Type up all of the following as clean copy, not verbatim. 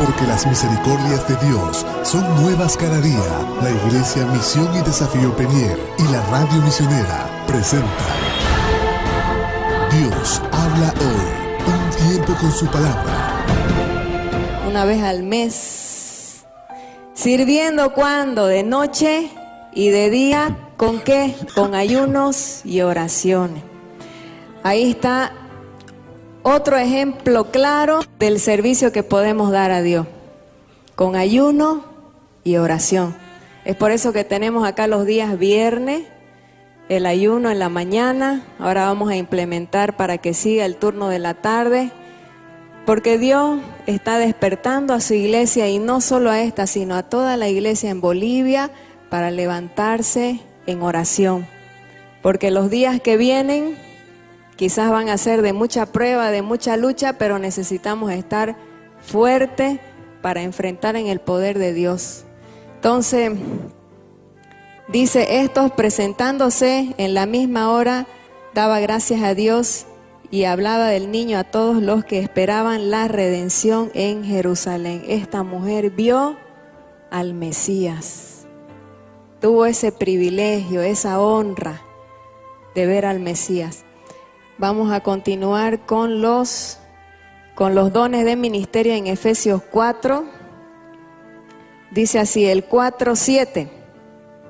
porque las misericordias de Dios son nuevas cada día. La Iglesia Misión y Desafío Peniel y la Radio Misionera presentan Dios habla hoy, un tiempo con su palabra. Una vez al mes, sirviendo cuando de noche y de día, ¿con qué? Con ayunos y oraciones. Ahí está otro ejemplo claro del servicio que podemos dar a Dios, con ayuno y oración. Es por eso que tenemos acá los días viernes, el ayuno en la mañana. Ahora vamos a implementar para que siga el turno de la tarde, porque Dios está despertando a su iglesia, y no solo a esta, sino a toda la iglesia en Bolivia, para levantarse en oración, porque los días que vienen quizás van a ser de mucha prueba, de mucha lucha, pero necesitamos estar fuertes para enfrentar en el poder de Dios. Entonces, dice, estos presentándose en la misma hora, daba gracias a Dios y hablaba del niño a todos los que esperaban la redención en Jerusalén. Esta mujer vio al Mesías, tuvo ese privilegio, esa honra de ver al Mesías. Vamos a continuar con los dones de ministerio en Efesios 4. Dice así, el 4:7.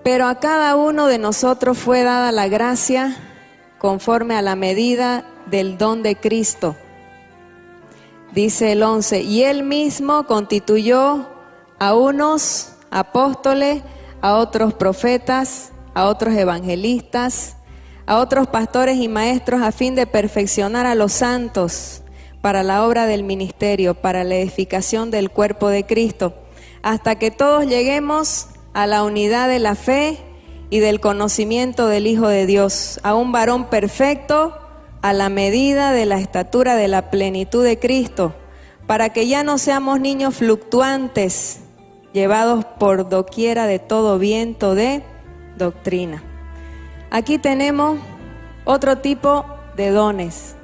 Pero a cada uno de nosotros fue dada la gracia conforme a la medida del don de Cristo. Dice el 11, y Él mismo constituyó a unos apóstoles, a otros profetas, a otros evangelistas, a otros pastores y maestros, a fin de perfeccionar a los santos para la obra del ministerio, para la edificación del cuerpo de Cristo, hasta que todos lleguemos a la unidad de la fe y del conocimiento del Hijo de Dios, a un varón perfecto, a la medida de la estatura de la plenitud de Cristo, para que ya no seamos niños fluctuantes, llevados por doquiera de todo viento de doctrina. Aquí tenemos otro tipo de dones.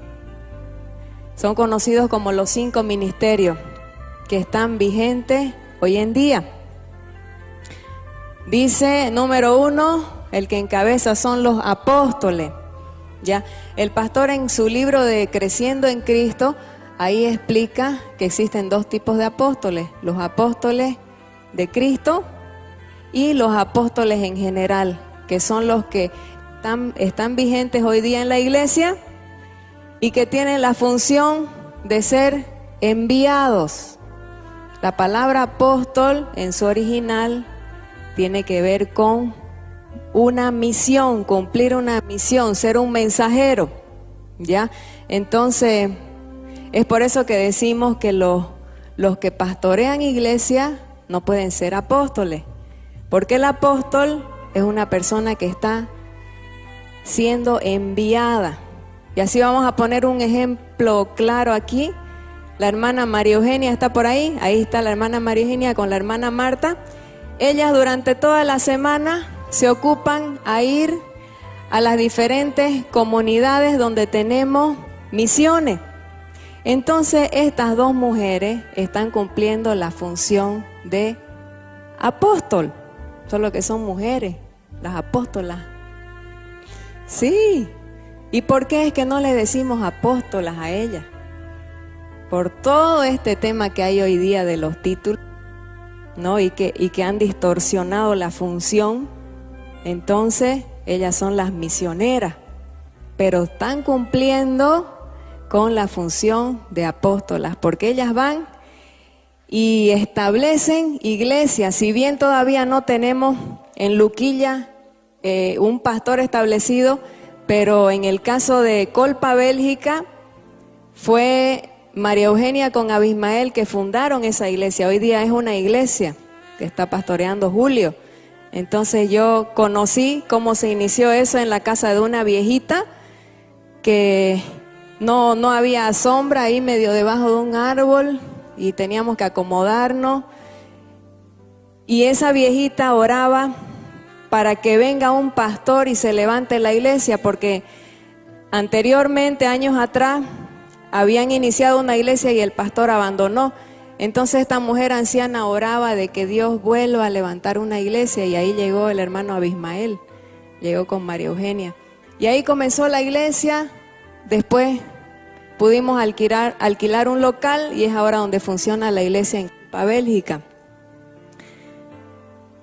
Son conocidos como los 5 ministerios que están vigentes hoy en día. Dice, número 1, el que encabeza son los apóstoles. Ya, el pastor en su libro de Creciendo en Cristo, ahí explica que existen 2 tipos de apóstoles: los apóstoles de Cristo y los apóstoles en general, que son los que están vigentes hoy día en la iglesia y que tienen la función de ser enviados. La palabra apóstol en su original tiene que ver con una misión, cumplir una misión, ser un mensajero, ¿ya? Entonces, es por eso que decimos que los que pastorean iglesia no pueden ser apóstoles, porque el apóstol es una persona que está siendo enviada. Y así vamos a poner un ejemplo claro aquí. La hermana María Eugenia está por ahí. Ahí está la hermana María Eugenia con la hermana Marta. Ellas durante toda la semana se ocupan a ir a las diferentes comunidades donde tenemos misiones. Entonces estas 2 mujeres están cumpliendo la función de apóstol, solo que son mujeres, las apóstolas. Sí. ¿Y por qué es que no le decimos apóstolas a ellas? Por todo este tema que hay hoy día de los títulos, ¿no? Y que han distorsionado la función. Entonces, ellas son las misioneras, pero están cumpliendo con la función de apóstolas, porque ellas van y establecen iglesias. Si bien todavía no tenemos en Luquilla un pastor establecido, pero en el caso de Colpa, Bélgica, fue María Eugenia con Abismael que fundaron esa iglesia. Hoy día es una iglesia que está pastoreando Julio. Entonces yo conocí cómo se inició eso en la casa de una viejita que no había sombra ahí medio debajo de un árbol y teníamos que acomodarnos. Y esa viejita oraba para que venga un pastor y se levante la iglesia, porque anteriormente, años atrás, habían iniciado una iglesia y el pastor abandonó. Entonces esta mujer anciana oraba de que Dios vuelva a levantar una iglesia, y ahí llegó el hermano Abismael, llegó con María Eugenia. Y ahí comenzó la iglesia. Después pudimos alquilar un local, y es ahora donde funciona la iglesia en Bélgica.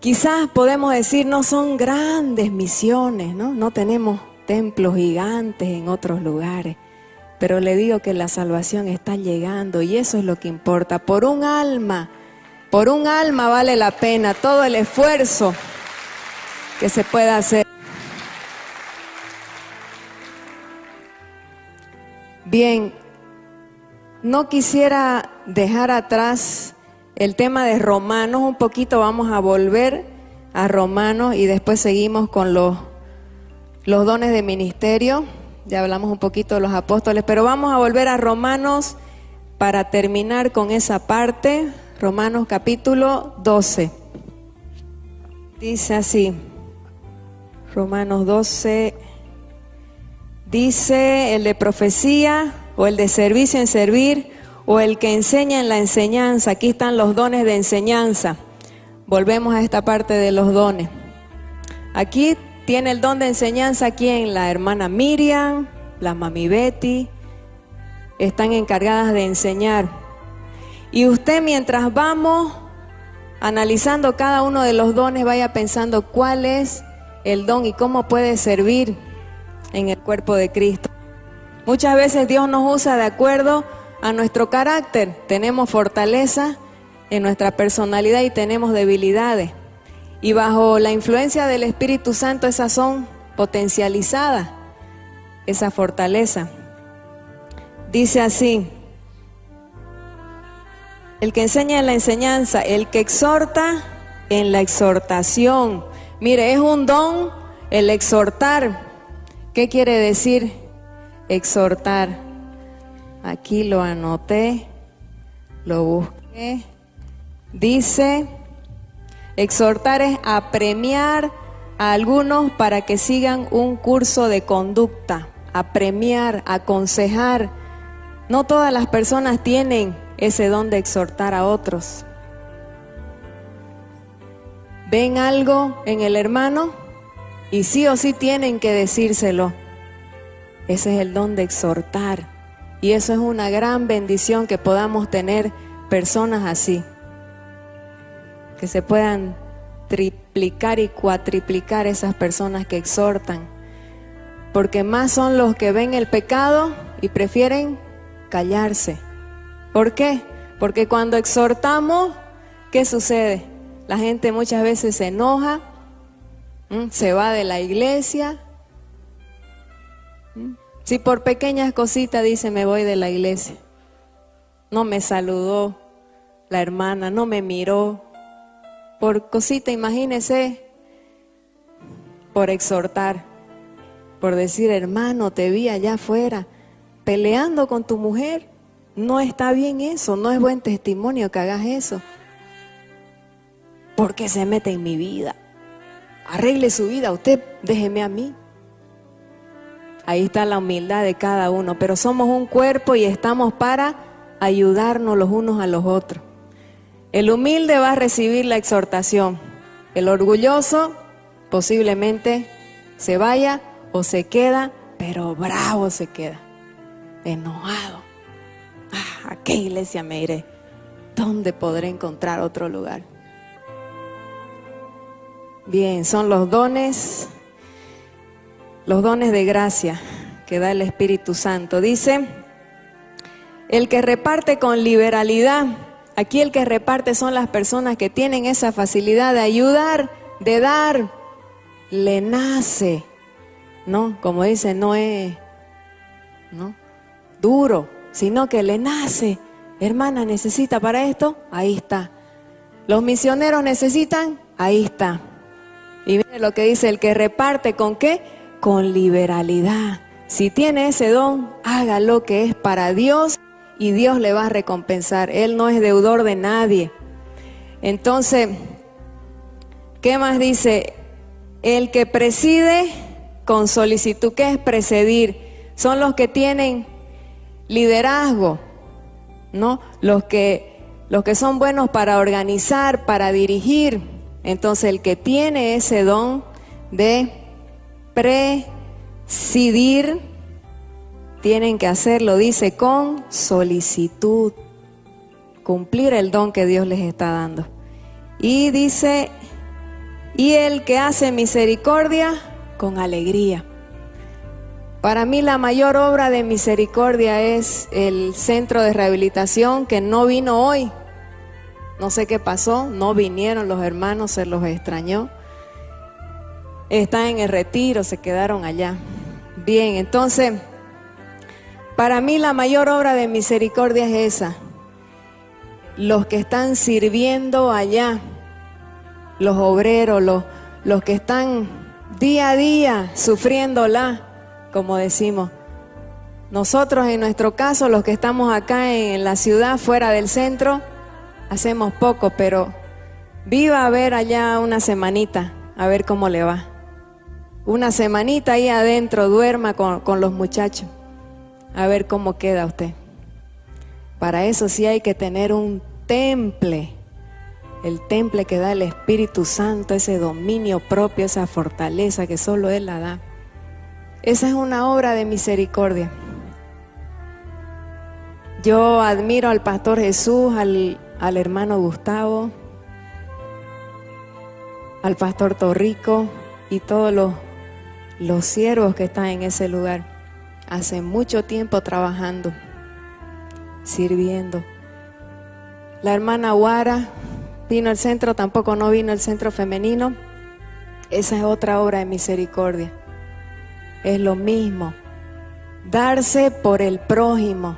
Quizás podemos decir, no son grandes misiones, ¿no? No tenemos templos gigantes en otros lugares. Pero le digo que la salvación está llegando, y eso es lo que importa. Por un alma vale la pena todo el esfuerzo que se pueda hacer. Bien, no quisiera dejar atrás el tema de Romanos un poquito. Vamos a volver a Romanos y después seguimos con los dones de ministerio. Ya hablamos un poquito de los apóstoles, pero vamos a volver a Romanos para terminar con esa parte. Romanos capítulo 12. Dice así, Romanos 12, dice: el de profecía, o el de servicio en servir, o el que enseña en la enseñanza. Aquí están los dones de enseñanza. Volvemos a esta parte de los dones. Aquí tiene el don de enseñanza quien, la hermana Miriam, la mami Betty, están encargadas de enseñar. Y usted, mientras vamos analizando cada uno de los dones, vaya pensando cuál es el don y cómo puede servir en el cuerpo de Cristo. Muchas veces Dios nos usa de acuerdo a nuestro carácter. Tenemos fortaleza en nuestra personalidad y tenemos debilidades. Y bajo la influencia del Espíritu Santo, esas son potencializadas, esa fortaleza. Dice así: el que enseña en la enseñanza, el que exhorta en la exhortación. Mire, es un don el exhortar. ¿Qué quiere decir exhortar? Aquí lo anoté, lo busqué. Dice: exhortar es apremiar a algunos para que sigan un curso de conducta. Apremiar, aconsejar. No todas las personas tienen ese don de exhortar a otros. ¿Ven algo en el hermano? Y sí o sí tienen que decírselo. Ese es el don de exhortar. Y eso es una gran bendición, que podamos tener personas así, que se puedan triplicar y cuatriplicar esas personas que exhortan, porque más son los que ven el pecado y prefieren callarse. ¿Por qué? Porque cuando exhortamos, ¿qué sucede? La gente muchas veces se enoja, se va de la iglesia. Si por pequeñas cositas dice: me voy de la iglesia, no me saludó la hermana, no me miró. Por cosita, imagínese, por exhortar, por decir: hermano, te vi allá afuera peleando con tu mujer. No está bien eso, no es buen testimonio que hagas eso. ¿Por qué se mete en mi vida? Arregle su vida usted, déjeme a mí. Ahí está la humildad de cada uno, pero somos un cuerpo y estamos para ayudarnos los unos a los otros. El humilde va a recibir la exhortación. El orgulloso posiblemente se vaya o se queda, pero bravo se queda, enojado. ¿A qué iglesia me iré? ¿Dónde podré encontrar otro lugar? Bien, son los dones de gracia que da el Espíritu Santo. Dice: el que reparte con liberalidad. Aquí el que reparte son las personas que tienen esa facilidad de ayudar, de dar. Le nace, ¿no? Como dice, no es duro, sino que le nace. Hermana, ¿necesita para esto? Ahí está. Los misioneros necesitan, ahí está. Y mire lo que dice: el que reparte, ¿con qué? Con liberalidad. Si tiene ese don, haga lo que es para Dios y Dios le va a recompensar. Él no es deudor de nadie. Entonces, ¿qué más dice? El que preside con solicitud. ¿Qué es presidir? Son los que tienen liderazgo, ¿no? Los que los que son buenos para organizar, para dirigir. Entonces el que tiene ese don de presidir, tienen que hacerlo, dice, con solicitud, cumplir el don que Dios les está dando. Y dice, y el que hace misericordia, con alegría. Para mí la mayor obra de misericordia es el centro de rehabilitación que no vino hoy. No sé qué pasó, no vinieron los hermanos, se los extrañó. Están en el retiro, se quedaron allá. Bien, entonces, para mí la mayor obra de misericordia es esa. Los que están sirviendo allá, los obreros, los que están día a día sufriéndola, como decimos. Nosotros en nuestro caso, los que estamos acá en la ciudad, fuera del centro, hacemos poco, pero viva a ver allá una semanita, a ver cómo le va. Una semanita ahí adentro, duerma con los muchachos, a ver cómo queda usted. Para eso sí hay que tener un temple, el temple que da el Espíritu Santo, ese dominio propio, esa fortaleza que solo Él la da. Esa es una obra de misericordia. Yo admiro al pastor Jesús, al hermano Gustavo, al pastor Torrico y todos los siervos que están en ese lugar. Hace mucho tiempo trabajando, sirviendo. La hermana Guara vino al centro, tampoco no vino al centro femenino. Esa es otra obra de misericordia. Es lo mismo, darse por el prójimo.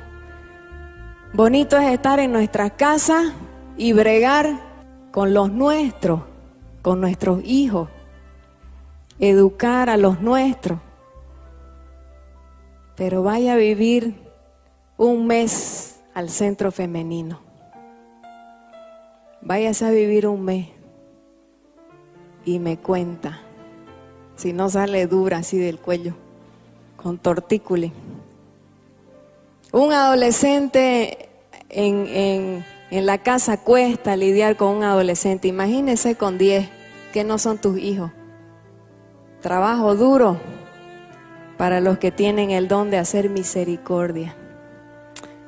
Bonito es estar en nuestra casa y bregar con los nuestros, con nuestros hijos, educar a los nuestros. Pero vaya a vivir un mes al centro femenino. Váyase a vivir un mes y me cuenta. Si no sale dura así del cuello, con tortícolis. Un adolescente en la casa cuesta lidiar con un adolescente. Imagínese con 10 que no son tus hijos. Trabajo duro para los que tienen el don de hacer misericordia.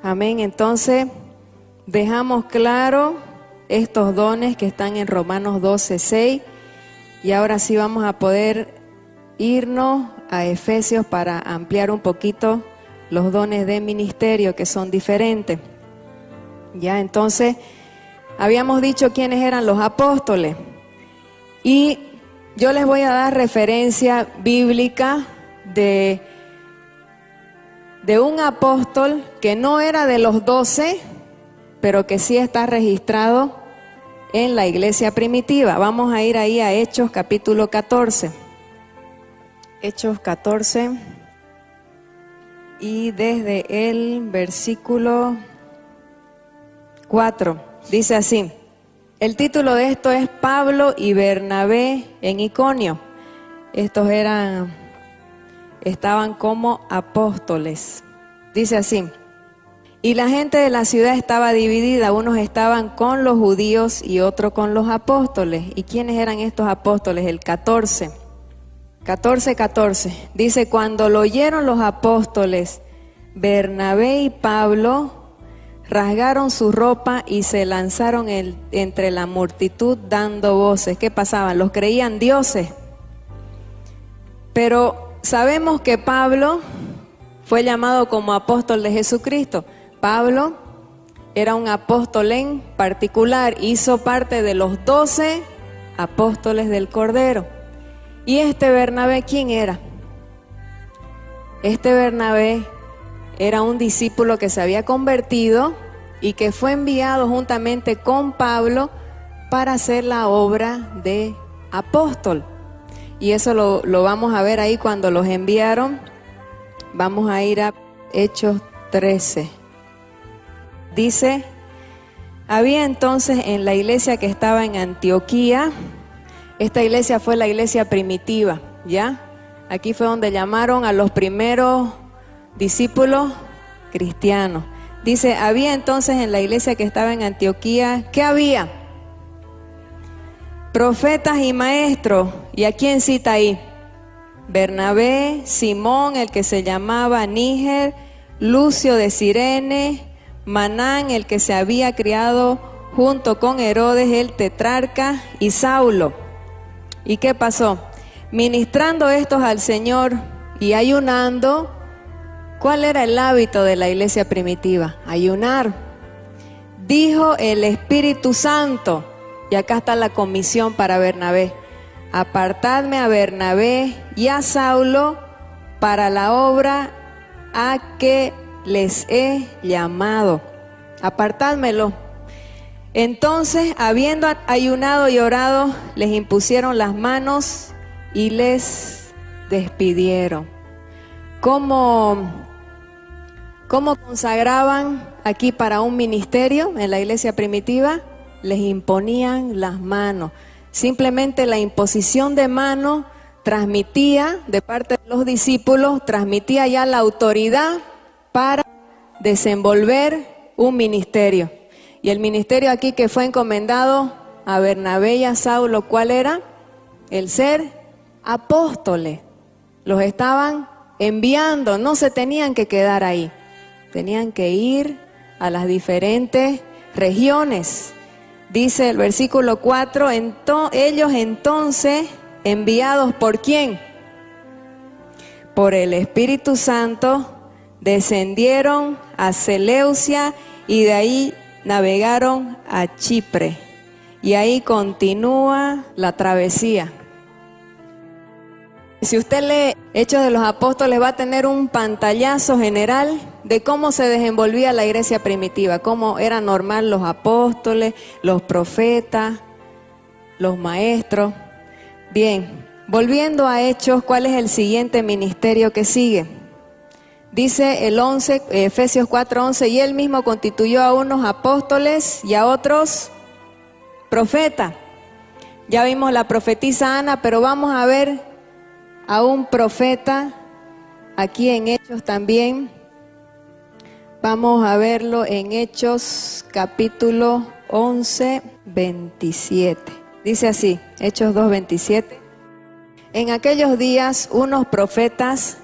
Amén. Entonces, dejamos claro estos dones que están en Romanos 12:6. Y ahora sí vamos a poder irnos a Efesios para ampliar un poquito los dones de ministerio que son diferentes. Ya, entonces, habíamos dicho quiénes eran los apóstoles. Y yo les voy a dar referencia bíblica de un apóstol que no era de los 12, pero que sí está registrado en la iglesia primitiva. Vamos a ir ahí a Hechos capítulo 14. Hechos 14 y desde el versículo 4 dice así. El título de esto es Pablo y Bernabé en Iconio. Estos estaban como apóstoles. Dice así. Y la gente de la ciudad estaba dividida, unos estaban con los judíos y otros con los apóstoles. ¿Y quiénes eran estos apóstoles? El 14. Dice, cuando lo oyeron los apóstoles, Bernabé y Pablo rasgaron su ropa y se lanzaron entre la multitud dando voces. ¿Qué pasaban? Los creían dioses. Pero sabemos que Pablo fue llamado como apóstol de Jesucristo. Pablo era un apóstol en particular, hizo parte de los 12 apóstoles del Cordero. ¿Y este Bernabé quién era? Este Bernabé era un discípulo que se había convertido y que fue enviado juntamente con Pablo para hacer la obra de apóstol. Y eso lo vamos a ver ahí cuando los enviaron. Vamos a ir a Hechos 13. Dice, había entonces en la iglesia que estaba en Antioquía, esta iglesia fue la iglesia primitiva, ¿ya? Aquí fue donde llamaron a los primeros discípulos cristianos. Dice, había entonces en la iglesia que estaba en Antioquía, ¿qué había? Profetas y maestros. ¿Y a quién cita ahí? Bernabé, Simón, el que se llamaba Níger, Lucio de Cirene, Manán, el que se había criado junto con Herodes el tetrarca, y Saulo. ¿Y qué pasó? Ministrando estos al Señor y ayunando. ¿Cuál era el hábito de la iglesia primitiva? Ayunar. Dijo el Espíritu Santo, y acá está la comisión para Bernabé: apartadme a Bernabé y a Saulo para la obra a que les he llamado. Apartádmelo. Entonces, habiendo ayunado y orado, les impusieron las manos y les despidieron. ¿Cómo consagraban aquí para un ministerio en la iglesia primitiva? Les imponían las manos. Simplemente la imposición de manos transmitía, de parte de los discípulos, transmitía ya la autoridad para desenvolver un ministerio. Y el ministerio aquí que fue encomendado a Bernabé y a Saulo, ¿cuál era? El ser apóstoles. Los estaban enviando, no se tenían que quedar ahí. Tenían que ir a las diferentes regiones. Dice el versículo 4, ellos entonces, enviados ¿por quién? Por el Espíritu Santo, descendieron a Seleucia y de ahí navegaron a Chipre. Y ahí continúa la travesía. Si usted lee Hechos de los Apóstoles, va a tener un pantallazo general de cómo se desenvolvía la iglesia primitiva, cómo era normal los apóstoles, los profetas, los maestros. Bien, volviendo a Hechos, ¿cuál es el siguiente ministerio que sigue? Dice el 11, Efesios 4:11, y él mismo constituyó a unos apóstoles y a otros profetas. Ya vimos la profetisa Ana, pero vamos a ver a un profeta aquí en Hechos también. Vamos a verlo en Hechos capítulo 11, 27. Dice así, Hechos 2:27. En aquellos días unos profetas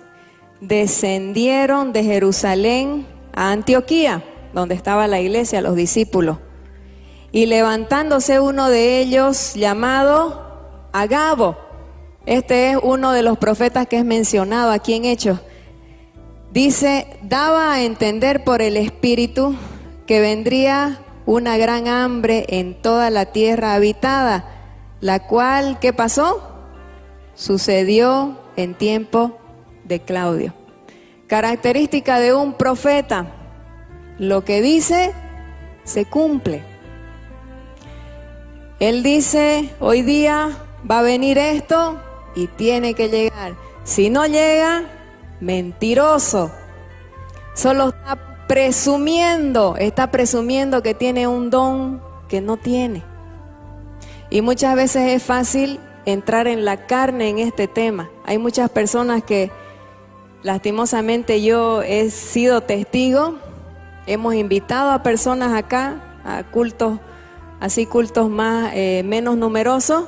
descendieron de Jerusalén a Antioquía, donde estaba la iglesia, los discípulos. Y levantándose uno de ellos llamado Agabo, este es uno de los profetas que es mencionado aquí en Hechos, dice, daba a entender por el Espíritu que vendría una gran hambre en toda la tierra habitada, la cual, ¿qué pasó? Sucedió en tiempo de Claudio. Característica de un profeta: lo que dice se cumple. Él dice, hoy día va a venir esto y tiene que llegar. Si no llega, mentiroso. Solo está presumiendo que tiene un don que no tiene. Y muchas veces es fácil entrar en la carne en este tema. Hay muchas personas que, lastimosamente, yo he sido testigo. Hemos invitado a personas acá a cultos, así cultos más menos numerosos,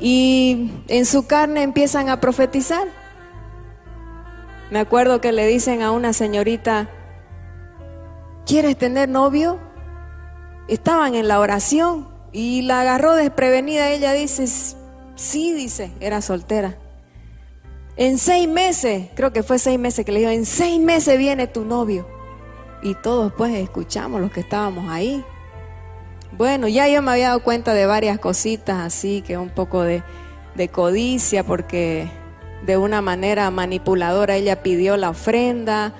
y en su carne empiezan a profetizar. Me acuerdo que le dicen a una señorita, ¿quieres tener novio? Estaban en la oración y la agarró desprevenida. Ella dice, sí, dice, era soltera. En 6 meses, creo que fue 6 meses que le dijo, en 6 meses viene tu novio. Y todos pues escuchamos, los que estábamos ahí. Bueno, ya yo me había dado cuenta de varias cositas así, que un poco de codicia, porque de una manera manipuladora ella pidió la ofrenda.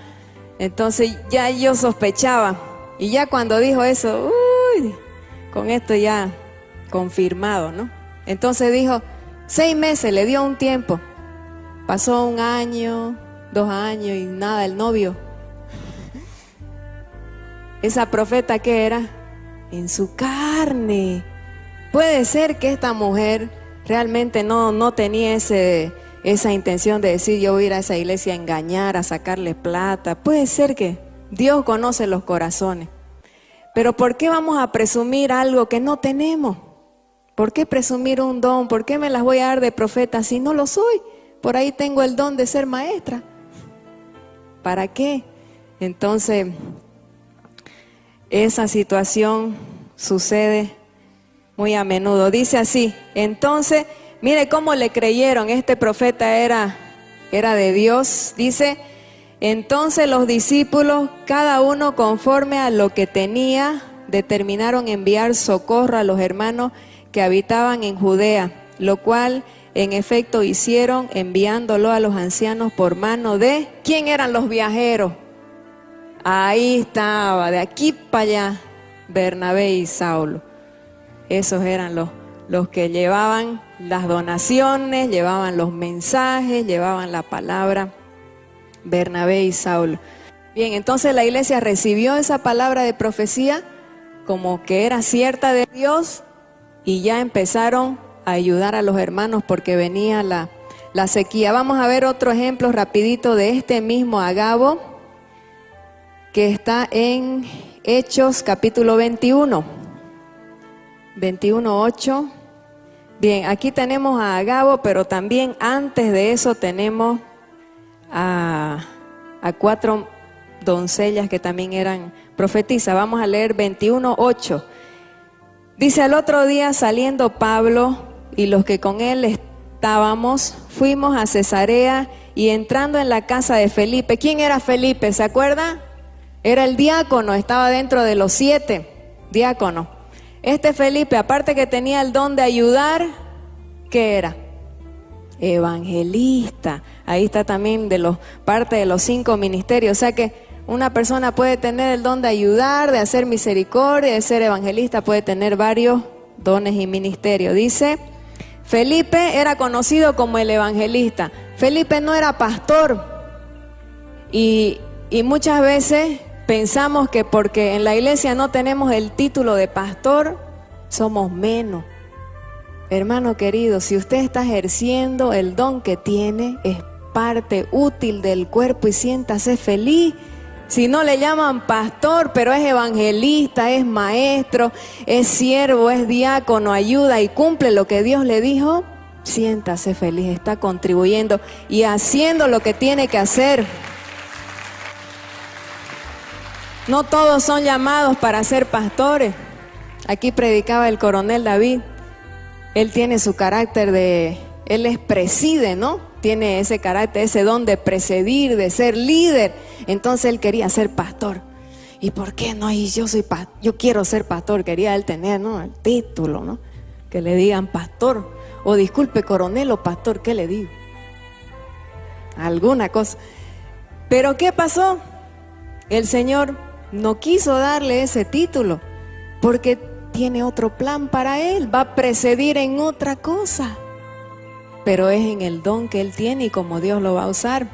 Entonces ya yo sospechaba. Y ya cuando dijo eso, uy, con esto ya confirmado, ¿no? Entonces dijo, 6 meses, le dio un tiempo. Pasó 1 año, 2 años y nada, el novio. Esa profeta, ¿qué era? En su carne. Puede ser que esta mujer realmente no tenía esa intención de decir, yo voy a ir a esa iglesia a engañar, a sacarle plata. Puede ser que Dios conoce los corazones. Pero ¿por qué vamos a presumir algo que no tenemos? ¿Por qué presumir un don? ¿Por qué me las voy a dar de profeta si no lo soy? Por ahí tengo el don de ser maestra. ¿Para qué? Entonces, esa situación sucede muy a menudo. Dice así, entonces, mire cómo le creyeron, este profeta era de Dios. Dice, entonces los discípulos, cada uno conforme a lo que tenía, determinaron enviar socorro a los hermanos que habitaban en Judea, lo cual en efecto hicieron, enviándolo a los ancianos por mano de... ¿Quién eran los viajeros? Ahí estaba, de aquí para allá, Bernabé y Saulo. Esos eran los que llevaban las donaciones, llevaban los mensajes, llevaban la palabra. Bernabé y Saulo. Bien, entonces la iglesia recibió esa palabra de profecía como que era cierta de Dios y ya empezaron a ayudar a los hermanos porque venía la sequía. Vamos a ver otro ejemplo rapidito de este mismo Agabo que está en Hechos capítulo 21, 21:8. Bien, aquí tenemos a Agabo, pero también antes de eso tenemos a 4 doncellas que también eran profetisas. Vamos a leer 21:8. Dice, al otro día saliendo Pablo y los que con él estábamos, fuimos a Cesarea y entrando en la casa de Felipe. ¿Quién era Felipe? ¿Se acuerda? Era el diácono, estaba dentro de los 7 diáconos. Este Felipe, aparte que tenía el don de ayudar, ¿qué era? Evangelista. Ahí está también parte de los 5 ministerios. O sea que una persona puede tener el don de ayudar, de hacer misericordia, de ser evangelista, puede tener varios dones y ministerios. Dice, Felipe era conocido como el evangelista. Felipe no era pastor. Y muchas veces pensamos que porque en la iglesia no tenemos el título de pastor, somos menos. Hermano querido, si usted está ejerciendo el don que tiene, es parte útil del cuerpo y siéntase feliz. Si no le llaman pastor, pero es evangelista, es maestro, es siervo, es diácono, ayuda y cumple lo que Dios le dijo, siéntase feliz, está contribuyendo y haciendo lo que tiene que hacer. No todos son llamados para ser pastores. Aquí predicaba el coronel David. Él tiene su carácter él preside, ¿no? Tiene ese carácter, ese don de presidir, de ser líder. Entonces él quería ser pastor. ¿Y por qué no? Y yo quiero ser pastor. Quería él tener, ¿no?, el título, ¿no? Que le digan pastor. O disculpe, coronel o pastor, ¿qué le digo? Alguna cosa. Pero ¿qué pasó? El Señor no quiso darle ese título porque tiene otro plan para él, va a presidir en otra cosa, pero es en el don que él tiene y como Dios lo va a usar.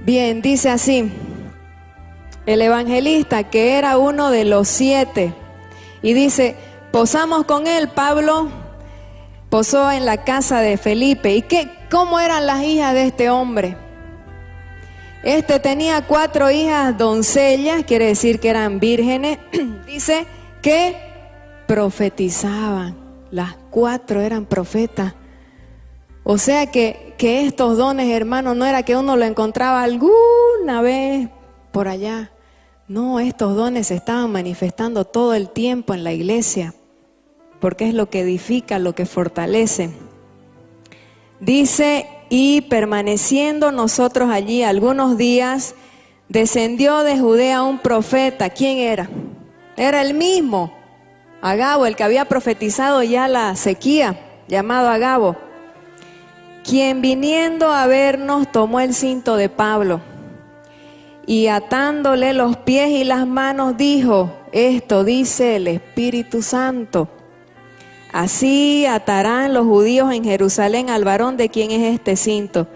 Bien, dice así, el evangelista que era uno de los 7, y dice, posamos con él. Pablo posó en la casa de Felipe. ¿Y cómo eran las hijas de este hombre? Este tenía 4 hijas doncellas, quiere decir que eran vírgenes. Dice que profetizaban. Las 4 eran profetas. O sea que estos dones, hermanos, no era que uno lo encontraba alguna vez por allá. No, estos dones se estaban manifestando todo el tiempo en la iglesia, porque es lo que edifica, lo que fortalece. Dice, y permaneciendo nosotros allí algunos días, descendió de Judea un profeta. ¿Quién era? Era el mismo Agabo, el que había profetizado ya la sequía, llamado Agabo, quien viniendo a vernos tomó el cinto de Pablo y atándole los pies y las manos dijo, esto dice el Espíritu Santo, así atarán los judíos en Jerusalén al varón de quien es este cinto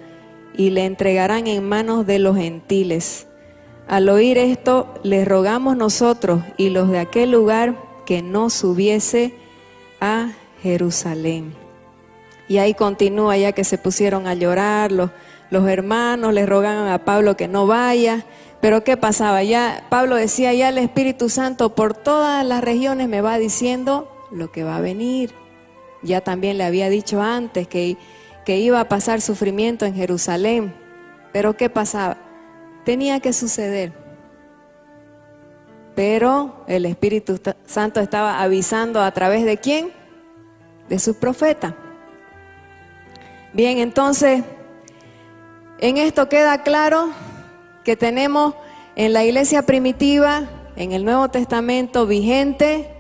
y le entregarán en manos de los gentiles. Al oír esto, les rogamos nosotros y los de aquel lugar que no subiese a Jerusalén. Y ahí continúa, ya que se pusieron a llorar los hermanos le rogaban a Pablo que no vaya, pero ¿qué pasaba? Ya Pablo decía, ya el Espíritu Santo por todas las regiones me va diciendo lo que va a venir. Ya también le había dicho antes que iba a pasar sufrimiento en Jerusalén, pero ¿qué pasaba? Tenía que suceder. Pero el Espíritu Santo estaba avisando a través de ¿quién? De sus profetas. Bien, entonces, en esto queda claro que tenemos en la iglesia primitiva, en el Nuevo Testamento vigente,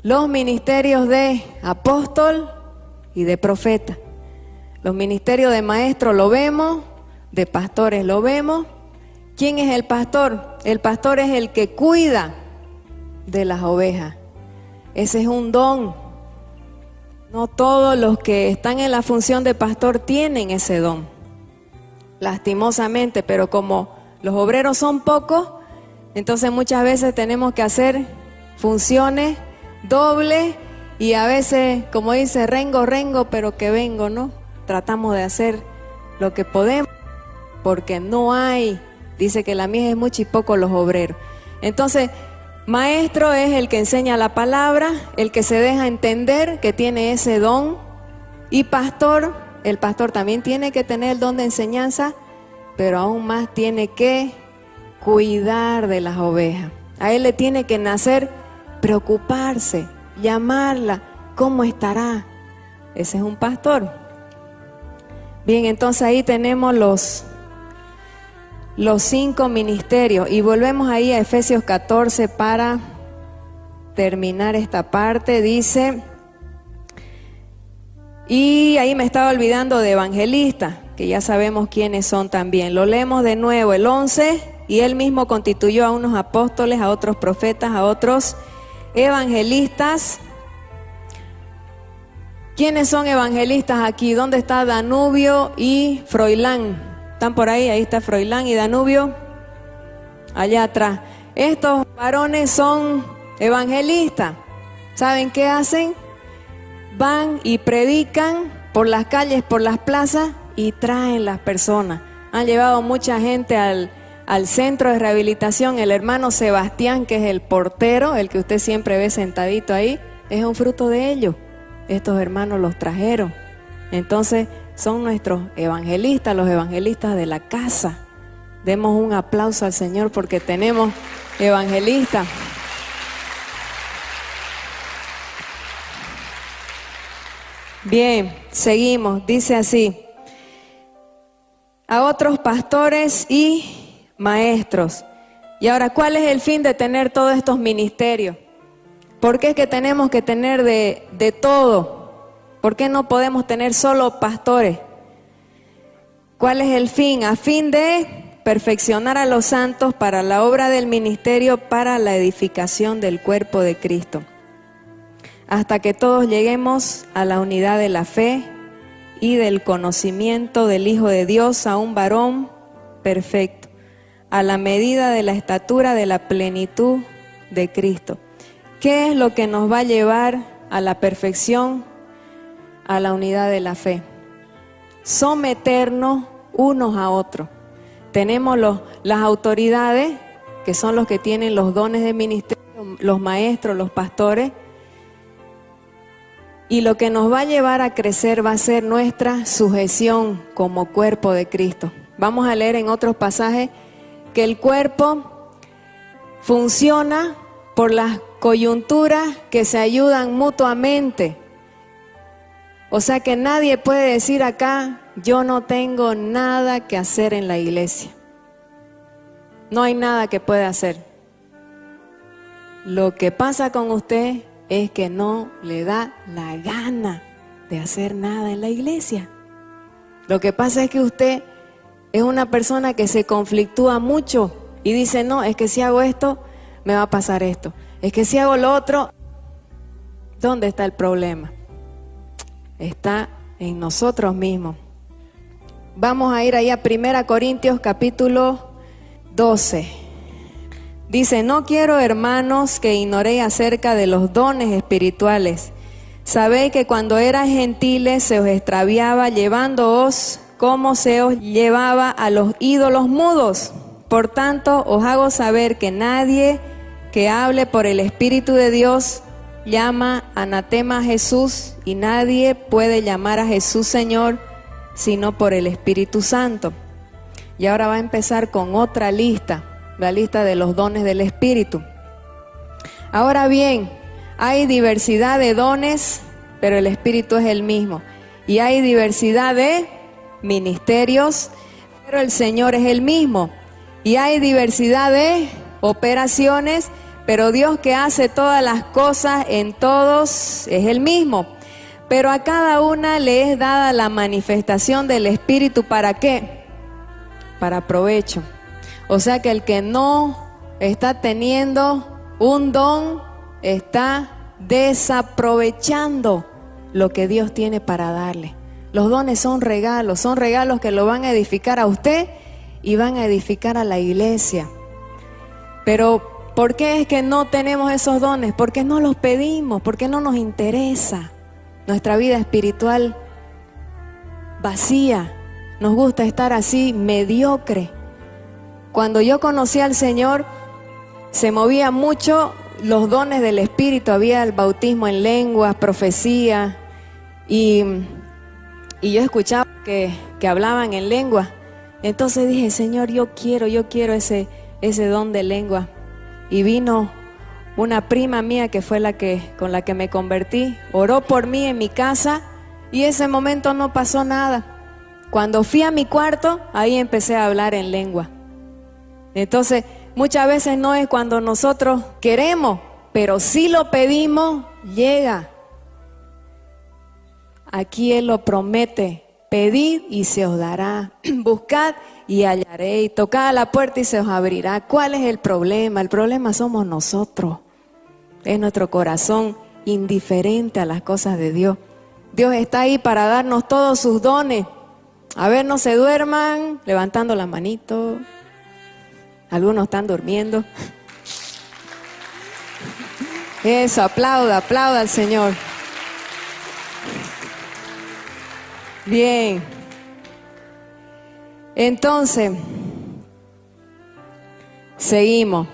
los ministerios de apóstol y de profeta. Los ministerios de maestro lo vemos, de pastores lo vemos. ¿Quién es el pastor? El pastor es el que cuida de las ovejas. Ese es un don. No todos los que están en la función de pastor tienen ese don, lastimosamente, pero como los obreros son pocos, entonces muchas veces tenemos que hacer funciones dobles y a veces, como dice, rengo, pero que vengo, ¿no? Tratamos de hacer lo que podemos porque no hay, dice que la mies es mucha y poco los obreros. Entonces, maestro es el que enseña la palabra, el que se deja entender que tiene ese don. Y pastor, el pastor también tiene que tener el don de enseñanza, pero aún más tiene que cuidar de las ovejas. A él le tiene que nacer preocuparse, llamarla, ¿cómo estará? Ese es un pastor. Bien, entonces ahí tenemos los 5 ministerios y volvemos ahí a Efesios 14 para terminar esta parte. Dice, y ahí me estaba olvidando de evangelistas, que ya sabemos quiénes son también. Lo leemos de nuevo, el 11, y él mismo constituyó a unos apóstoles, a otros profetas, a otros evangelistas. ¿Quiénes son evangelistas aquí? ¿Dónde está Danubio y Froilán? ¿Están por ahí? Ahí está Froilán y Danubio. Allá atrás. Estos varones son evangelistas. ¿Saben qué hacen? Van y predican por las calles, por las plazas y traen las personas. Han llevado mucha gente al centro de rehabilitación. El hermano Sebastián, que es el portero, el que usted siempre ve sentadito ahí, es un fruto de ellos. Estos hermanos los trajeron. Entonces son nuestros evangelistas, los evangelistas de la casa. Demos un aplauso al Señor porque tenemos evangelistas. Bien, seguimos. Dice así: a otros pastores y maestros. Y ahora, ¿cuál es el fin de tener todos estos ministerios? ¿Por qué es que tenemos que tener de todo? ¿Por qué no podemos tener solo pastores? ¿Cuál es el fin? A fin de perfeccionar a los santos para la obra del ministerio, para la edificación del cuerpo de Cristo, hasta que todos lleguemos a la unidad de la fe y del conocimiento del Hijo de Dios, a un varón perfecto, a la medida de la estatura de la plenitud de Cristo. ¿Qué es lo que nos va a llevar a la perfección, a la unidad de la fe? Someternos unos a otros. Tenemos las autoridades, que son los que tienen los dones de ministerio, los maestros, los pastores, y lo que nos va a llevar a crecer va a ser nuestra sujeción como cuerpo de Cristo. Vamos a leer en otros pasajes que el cuerpo funciona por las coyunturas que se ayudan mutuamente. O sea que nadie puede decir acá, yo no tengo nada que hacer en la iglesia. No hay nada que pueda hacer. Lo que pasa con usted es que no le da la gana de hacer nada en la iglesia. Lo que pasa es que usted es una persona que se conflictúa mucho y dice, no, es que si hago esto, me va a pasar esto. Es que si hago lo otro, ¿dónde está el problema? Está en nosotros mismos. Vamos a ir ahí a 1 Corintios capítulo 12. Dice, no quiero, hermanos, que ignoréis acerca de los dones espirituales. Sabéis que cuando erais gentiles se os extraviaba llevándoos cómo se os llevaba a los ídolos mudos. Por tanto, os hago saber que nadie que hable por el Espíritu de Dios llama anatema a Jesús, y nadie puede llamar a Jesús Señor sino por el Espíritu Santo. Y ahora va a empezar con otra lista, la lista de los dones del Espíritu. Ahora bien, hay diversidad de dones, pero el Espíritu es el mismo. Y hay diversidad de ministerios, pero el Señor es el mismo. Y hay diversidad de operaciones, pero Dios que hace todas las cosas en todos es el mismo. Pero a cada una le es dada la manifestación del Espíritu. ¿Para qué? Para provecho. O sea que el que no está teniendo un don está desaprovechando lo que Dios tiene para darle. Los dones son regalos que lo van a edificar a usted y van a edificar a la iglesia. Pero ¿por qué es que no tenemos esos dones? Porque no los pedimos, porque no nos interesa. Nuestra vida espiritual vacía, nos gusta estar así mediocre. Cuando yo conocí al Señor, se movía mucho los dones del Espíritu. Había el bautismo en lenguas, profecía, y yo escuchaba que hablaban en lengua. Entonces dije, Señor, yo quiero ese don de lengua. Y vino una prima mía que fue con la que me convertí, oró por mí en mi casa, y ese momento no pasó nada. Cuando fui a mi cuarto, ahí empecé a hablar en lengua. Entonces, muchas veces no es cuando nosotros queremos, pero si lo pedimos, llega. Aquí Él lo promete: pedid y se os dará, buscad y hallaréis, tocad a la puerta y se os abrirá. ¿Cuál es el problema? El problema somos nosotros. Es nuestro corazón indiferente a las cosas de Dios. Dios está ahí para darnos todos sus dones. A ver, no se duerman, levantando la manito. Algunos están durmiendo. Eso, aplauda al Señor. Bien. Entonces, seguimos.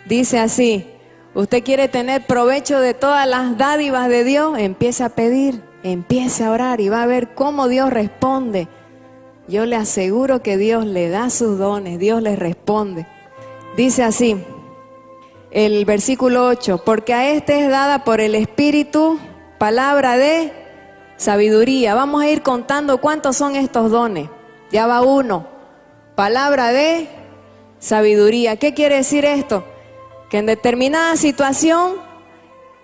Dice así: usted quiere tener provecho de todas las dádivas de Dios, empiece a pedir, empiece a orar y va a ver cómo Dios responde. Yo le aseguro que Dios le da sus dones, Dios les responde. Dice así, el versículo 8: porque a este es dada por el Espíritu palabra de sabiduría. Vamos a ir contando cuántos son estos dones. Ya va uno, palabra de sabiduría. ¿Qué quiere decir esto? Que en determinada situación,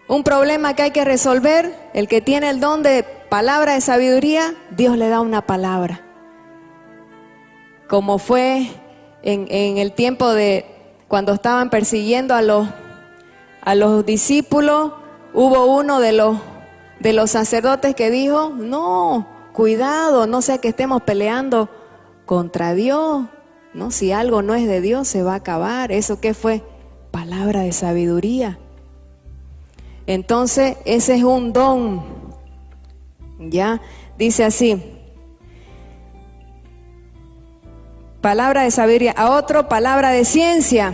un problema que hay que resolver, el que tiene el don de palabra de sabiduría, Dios le da una palabra. Como fue en el tiempo de cuando estaban persiguiendo a los discípulos, hubo uno de los sacerdotes que dijo: no, cuidado, no sea que estemos peleando contra Dios, ¿no? Si algo no es de Dios, se va a acabar. ¿Eso qué fue? Palabra de sabiduría. Entonces, ese es un don. Ya, dice así: palabra de sabiduría. A otro, palabra de ciencia.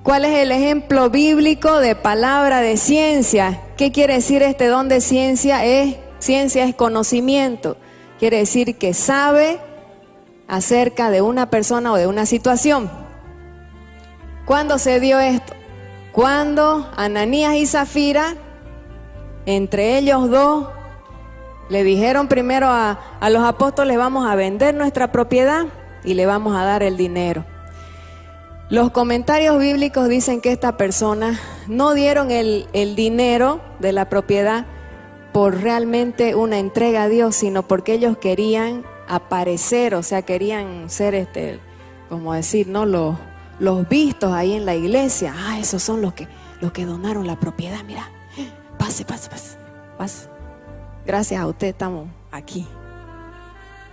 ¿Cuál es el ejemplo bíblico de palabra de ciencia? ¿Qué quiere decir este don de ciencia? Ciencia es conocimiento. Quiere decir que sabe acerca de una persona o de una situación. ¿Cuándo se dio esto? Cuando Ananías y Zafira, entre ellos dos, le dijeron primero a los apóstoles: vamos a vender nuestra propiedad y le vamos a dar el dinero. Los comentarios bíblicos dicen que esta persona no dieron el dinero de la propiedad por realmente una entrega a Dios, sino porque ellos querían aparecer, o sea, querían ser, como decir, ¿no? Los vistos ahí en la iglesia. Ah, esos son los que donaron la propiedad. Mira, pase. Gracias a usted estamos aquí.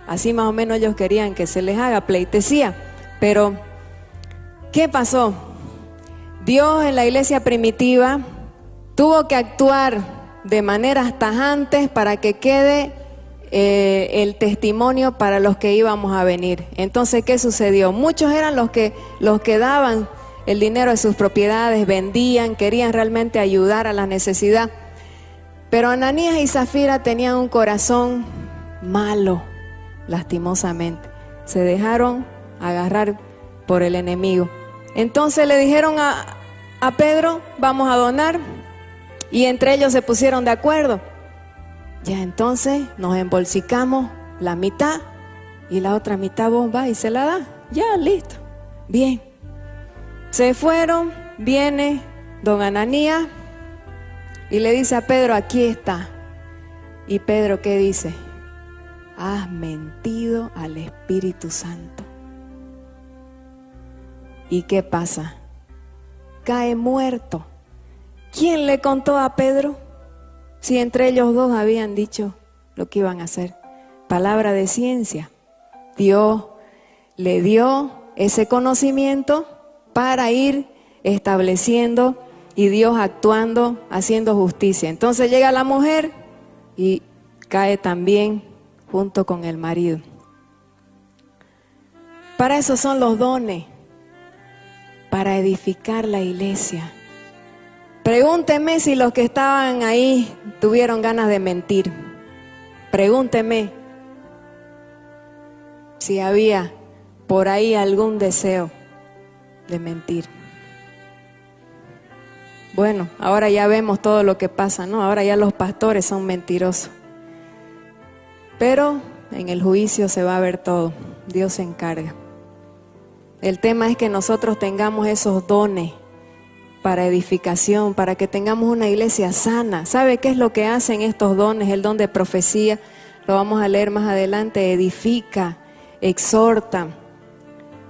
Así más o menos ellos querían que se les haga pleitesía. Pero, ¿qué pasó? Dios en la iglesia primitiva tuvo que actuar de maneras tajantes para que quede el testimonio para los que íbamos a venir. Entonces, ¿qué sucedió? Muchos eran los que daban el dinero de sus propiedades, vendían, querían realmente ayudar a la necesidad. Pero Ananías y Zafira tenían un corazón malo, lastimosamente. Se dejaron agarrar por el enemigo. Entonces le dijeron a Pedro, vamos a donar, y entre ellos se pusieron de acuerdo. Ya entonces nos embolsicamos la mitad y la otra mitad vos vas y se la da. Ya, listo. Bien. Se fueron, viene don Ananías y le dice a Pedro, aquí está. Y Pedro, ¿qué dice? Has mentido al Espíritu Santo. ¿Y qué pasa? Cae muerto. ¿Quién le contó a Pedro? Si entre ellos dos habían dicho lo que iban a hacer. Palabra de ciencia. Dios le dio ese conocimiento para ir estableciendo y Dios actuando, haciendo justicia. Entonces llega la mujer y cae también junto con el marido. Para eso son los dones, para edificar la iglesia. Pregúnteme si los que estaban ahí tuvieron ganas de mentir. Pregúnteme si había por ahí algún deseo de mentir. Bueno, ahora ya vemos todo lo que pasa, ¿no? Ahora ya los pastores son mentirosos. Pero en el juicio se va a ver todo. Dios se encarga. El tema es que nosotros tengamos esos dones para edificación, para que tengamos una iglesia sana. ¿Sabe qué es lo que hacen estos dones? El don de profecía, lo vamos a leer más adelante, edifica, exhorta.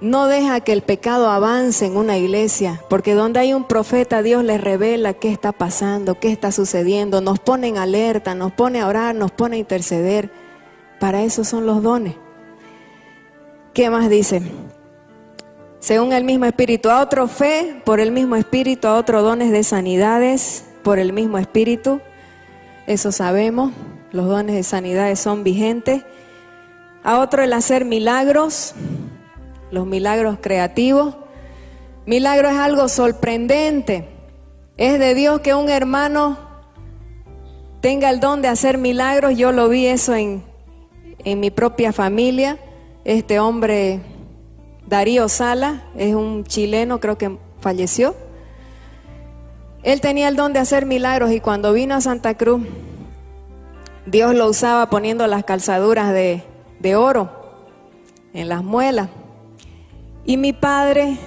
No deja que el pecado avance en una iglesia, porque donde hay un profeta, Dios les revela qué está pasando, qué está sucediendo, nos pone en alerta, nos pone a orar, nos pone a interceder. Para eso son los dones. ¿Qué más dice? Según el mismo Espíritu, a otro fe por el mismo Espíritu, a otro dones de sanidades por el mismo Espíritu. Eso sabemos, los dones de sanidades son vigentes. A otro el hacer milagros, los milagros creativos. Milagro es algo sorprendente. Es de Dios que un hermano tenga el don de hacer milagros. Yo lo vi eso en mi propia familia. Este hombre, Darío Sala, es un chileno, creo que falleció. Él tenía el don de hacer milagros y cuando vino a Santa Cruz, Dios lo usaba poniendo las calzaduras de oro en las muelas. Y mi padre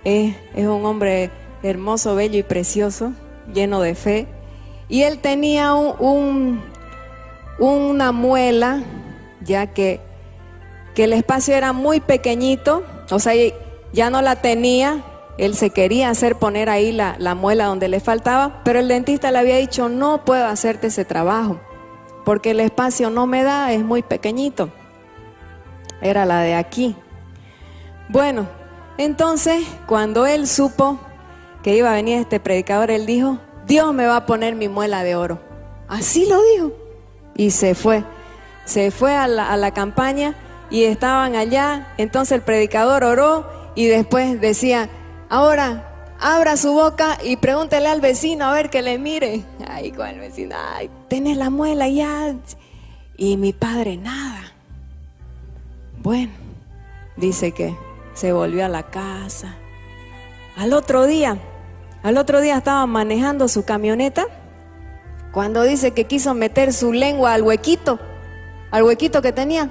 es un hombre hermoso, bello y precioso, lleno de fe. Y él tenía una muela, ya que el espacio era muy pequeñito, o sea, ya no la tenía. Él se quería poner ahí la muela donde le faltaba, pero el dentista le había dicho, no puedo hacerte ese trabajo, porque el espacio no me da, es muy pequeñito. Era la de aquí. Bueno, entonces, cuando él supo que iba a venir este predicador, él dijo, Dios me va a poner mi muela de oro. Así lo dijo. Y se fue a la campaña y estaban allá. Entonces el predicador oró y después decía, ahora abra su boca y pregúntele al vecino a ver que le mire. Ay, ¿cuál vecino? Ay, tenés la muela ya. Y mi padre nada. Bueno, dice que se volvió a la casa. Al otro día estaba manejando su camioneta cuando dice que quiso meter su lengua al huequito que tenía.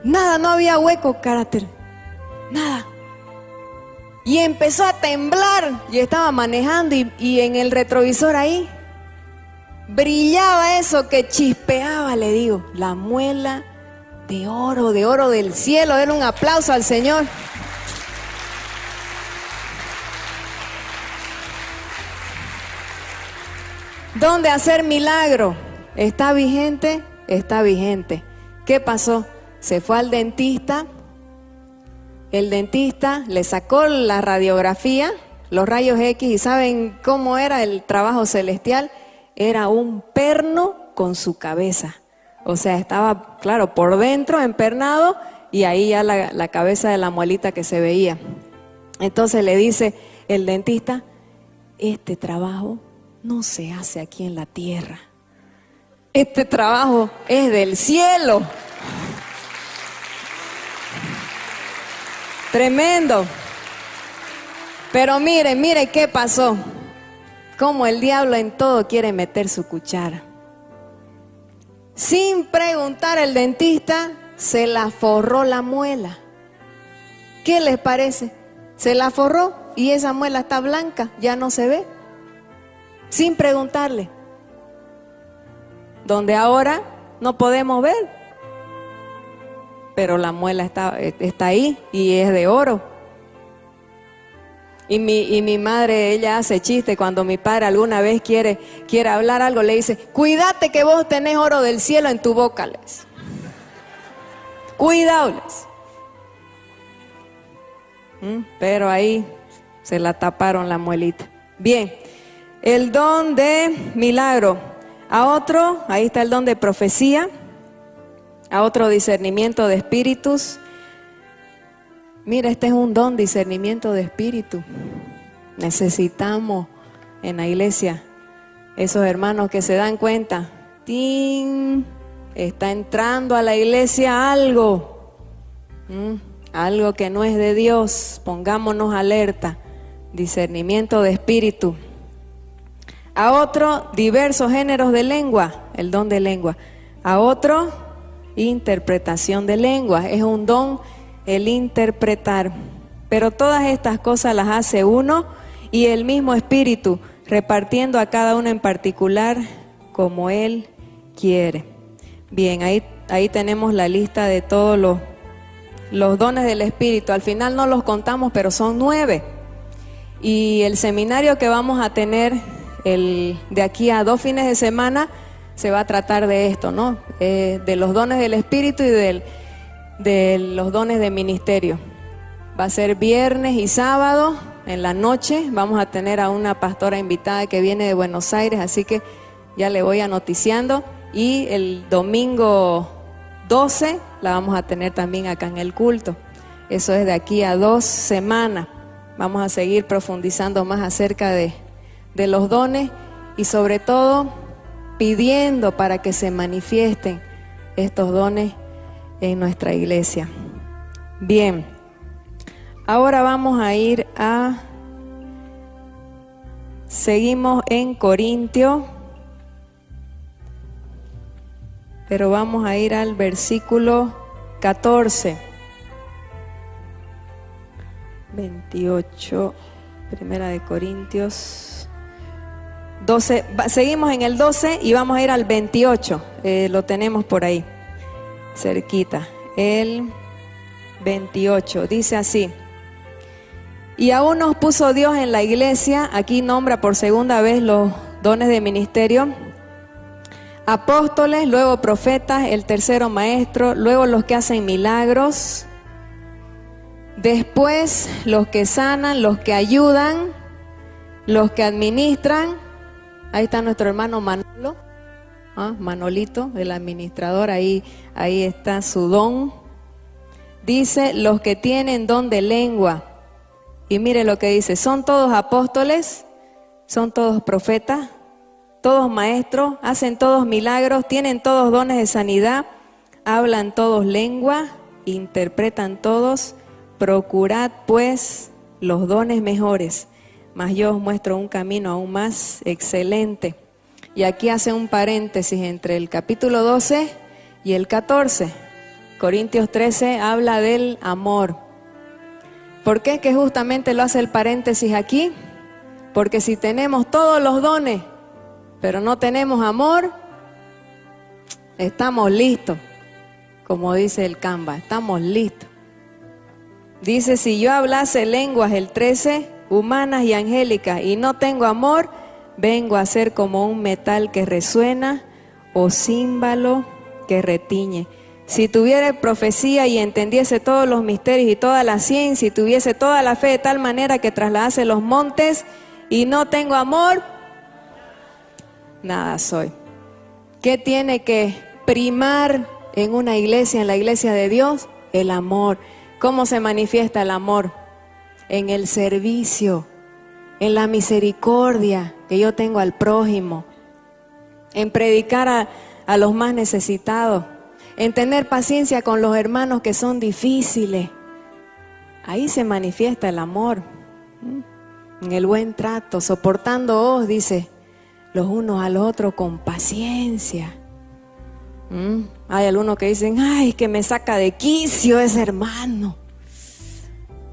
Nada, no había hueco, carácter. Nada. Y empezó a temblar y estaba manejando y en el retrovisor ahí brillaba eso que chispeaba, le digo, la muela de oro del cielo. Denle un aplauso al Señor. ¿Dónde hacer milagro? ¿Está vigente? Está vigente. ¿Qué pasó? Se fue al dentista. El dentista le sacó la radiografía, los rayos X, y ¿saben cómo era el trabajo celestial? Era un perno con su cabeza. O sea, estaba, claro, por dentro, empernado, y ahí ya la cabeza de la muelita que se veía. Entonces le dice el dentista, este trabajo no se hace aquí en la tierra. Este trabajo es del cielo. Tremendo. Pero mire qué pasó. Como el diablo en todo quiere meter su cuchara. Sin preguntar, el dentista se la forró la muela. ¿Qué les parece? Se la forró y esa muela está blanca, ya no se ve. Sin preguntarle. Donde ahora no podemos ver. Pero la muela está ahí y es de oro. Y mi madre, ella hace chiste cuando mi padre alguna vez quiere hablar algo, le dice, cuídate que vos tenés oro del cielo en tu boca, les. Cuidado, les. Pero ahí se la taparon la muelita. Bien, el don de milagro. A otro, ahí está el don de profecía. A otro, discernimiento de espíritus. Mira, este es un don, discernimiento de espíritu. Necesitamos en la iglesia esos hermanos que se dan cuenta. ¡Tin! Está entrando a la iglesia algo. Algo que no es de Dios. Pongámonos alerta. Discernimiento de espíritu. A otro, diversos géneros de lengua. El don de lengua. A otro, interpretación de lengua. Es un don el interpretar. Pero todas estas cosas las hace uno y el mismo Espíritu, repartiendo a cada uno en particular como Él quiere. Bien, ahí tenemos la lista de todos los dones del Espíritu. Al final no los contamos, pero son 9. Y el seminario que vamos a tener de aquí a 2 fines de semana se va a tratar de esto, ¿no? De los dones del Espíritu y de los dones de ministerio. Va a ser viernes y sábado en la noche. Vamos a tener a una pastora invitada que viene de Buenos Aires, así que ya le voy anoticiando. Y el domingo 12 la vamos a tener también acá en el culto. Eso es de aquí a 2 semanas. Vamos a seguir profundizando más acerca de los dones y sobre todo pidiendo para que se manifiesten estos dones en nuestra iglesia. Bien, ahora vamos a ir seguimos en Corintios, pero vamos a ir al versículo 14, 28, primera de Corintios 12, seguimos en el 12 y vamos a ir al 28, lo tenemos por ahí cerquita. El 28 dice así: y aún nos puso Dios en la iglesia. Aquí nombra por segunda vez los dones de ministerio: apóstoles, luego profetas, el tercero maestro, luego los que hacen milagros, después los que sanan, los que ayudan, los que administran. Ahí está nuestro hermano Manolo. Manolito, el administrador, ahí está su don. Dice, los que tienen don de lengua. Y mire lo que dice, son todos apóstoles, son todos profetas, todos maestros, hacen todos milagros, tienen todos dones de sanidad, hablan todos lengua, interpretan todos. Procurad pues los dones mejores, mas yo os muestro un camino aún más excelente. Y aquí hace un paréntesis entre el capítulo 12 y el 14. Corintios 13 habla del amor. ¿Por qué que justamente lo hace el paréntesis aquí? Porque si tenemos todos los dones, pero no tenemos amor, estamos listos. Como dice el Canva, estamos listos. Dice, si yo hablase lenguas, el 13, humanas y angélicas, y no tengo amor, vengo a ser como un metal que resuena o címbalo que retiñe. Si tuviera profecía y entendiese todos los misterios y toda la ciencia, y tuviese toda la fe de tal manera que trasladase los montes, y no tengo amor, nada soy. ¿Qué tiene que primar en una iglesia, en la iglesia de Dios? El amor. ¿Cómo se manifiesta el amor? En el servicio, en la misericordia que yo tengo al prójimo, en predicar a los más necesitados, en tener paciencia con los hermanos que son difíciles. Ahí se manifiesta el amor, en el buen trato, soportándoos, dice, los unos a los otros con paciencia. Hay algunos que dicen, ay, que me saca de quicio ese hermano,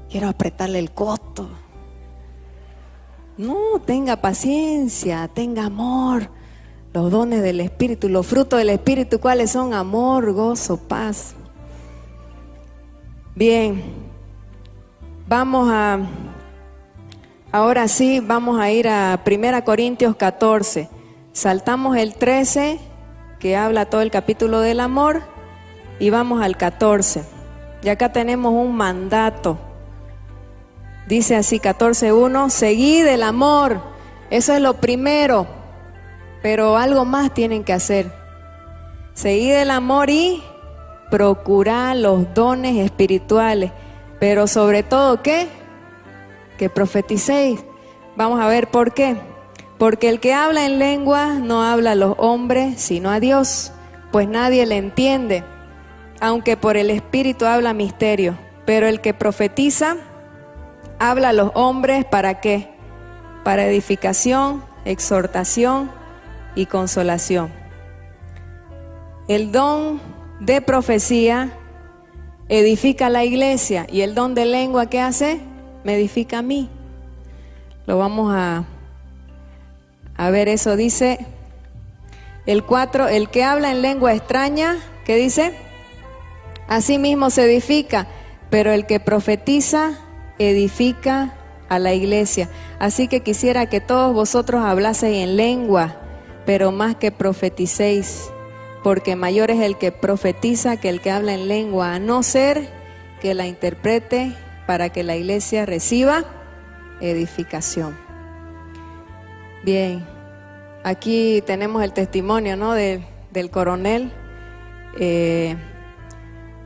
quiero apretarle el coto. No, tenga paciencia, tenga amor. Los dones del Espíritu, los frutos del Espíritu, ¿cuáles son? Amor, gozo, paz. Bien, ahora sí, vamos a ir a 1 Corintios 14. Saltamos el 13, que habla todo el capítulo del amor, y vamos al 14. Y acá tenemos un mandato. Dice así, 14:1, seguid el amor. Eso es lo primero, pero algo más tienen que hacer. Seguid el amor y procurad los dones espirituales. Pero sobre todo, ¿qué? Que profeticéis. Vamos a ver por qué. Porque el que habla en lengua no habla a los hombres, sino a Dios, pues nadie le entiende, aunque por el Espíritu habla misterio. Pero el que profetiza habla a los hombres, ¿para qué? Para edificación, exhortación y consolación. El don de profecía edifica a la iglesia, y el don de lengua, ¿qué hace? Me edifica a mí. Lo vamos a ver, eso dice el 4, el que habla en lengua extraña, ¿qué dice? Asimismo se edifica, pero el que profetiza edifica a la iglesia. Así que quisiera que todos vosotros hablaseis en lengua, pero más que profeticéis, porque mayor es el que profetiza que el que habla en lengua, a no ser que la interprete para que la iglesia reciba edificación. Bien, aquí tenemos el testimonio, ¿no? del coronel.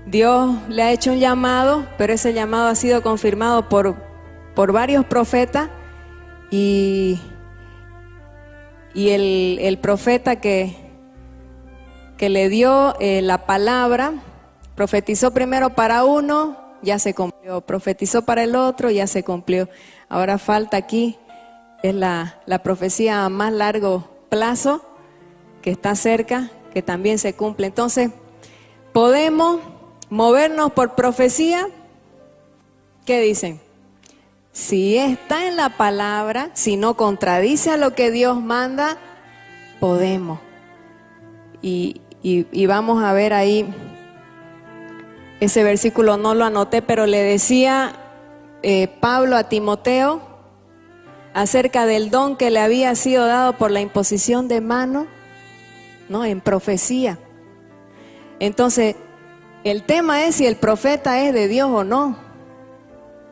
Dios le ha hecho un llamado, pero ese llamado ha sido confirmado por varios profetas, y el profeta que le dio la palabra, profetizó primero para uno, ya se cumplió, profetizó para el otro, ya se cumplió. Ahora falta aquí, es la profecía a más largo plazo, que está cerca, que también se cumple. Entonces, podemos movernos por profecía. ¿Qué dicen? Si está en la palabra, si no contradice a lo que Dios manda, podemos. Y vamos a ver ahí, ese versículo no lo anoté, pero le decía Pablo a Timoteo acerca del don que le había sido dado por la imposición de mano, ¿no? En profecía. Entonces, el tema es si el profeta es de Dios o no.